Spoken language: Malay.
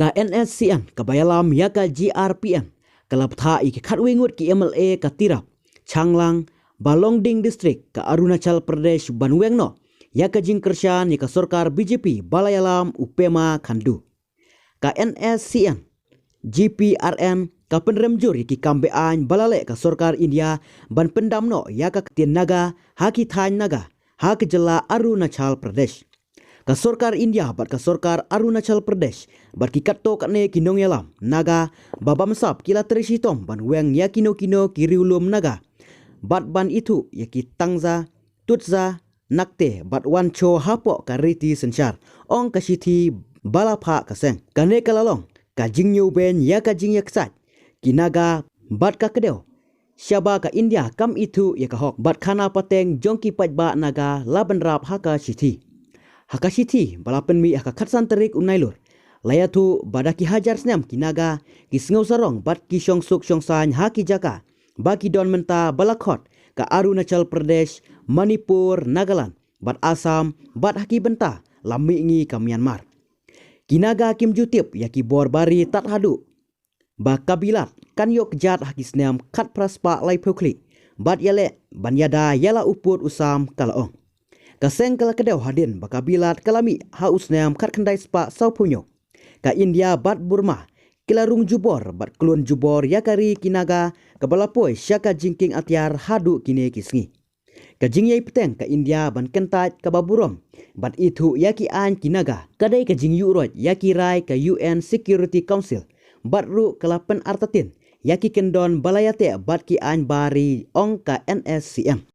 ka NSCN ka bayalam ya ka GRPN kalap tha ik khatwingut ki MLA ka Tirap Changlang Balongding district ka Arunachal Pradesh banwengno ya ka jingkershan ya ka sorkar BJP balayalam upema khandu ka NSCN GPRN ka penremjur ki kambean balale ka sorkar India ban pendamno ya ka tin naga haki than naga hak jela Arunachal Pradesh ka sorkar India bat ka sorkar Arunachal Pradesh bat ki katto kane kinong yalam naga babam sap kila trisitom ban weng ya kino kiriulum naga bat ban itu ya ki tangza tutza nakte bat wancho hapo ka riti senchar ong ka siti balapha ka seng kane kalalong ka jingyu ben ya ka jingyak sat kinaga bat ka kedeo syaba ka India kam itu ya ka hok bat khana pateng jongki pajba naga laban rap haka siti Hakashiti balapen mi aka khatsan terik unailur layatu badaki hajar snam kinaga kisngau sarong bat ki suk san haki jaka baki don menta balakhot ka Arunachal Pradesh Manipur Nagaland bat Assam bat haki benta lami ngi ka Myanmar kinaga kim jutip yaki borbari tat hadu ba kabilat kan yok jat haki snam khat praspa lai phokli bat yale banyada yala uput usam kalaong kaseng kala kedau hadin bakabilat kalami hausnam khat khandai spa saupunyo ka India bat Burma kilarung jubor bat klun jubor yakari kinaga kabalapoi syaka jingking atyar hadu kine kisngi ka jingyai peteng ka India ban kentat ka baburom bat itu yaki an kinaga kadai ka jing yurot yaki rai ka UN Security Council bat ru kalapen artatin yaki kendon balayate bat ki an bari ong ka NSCM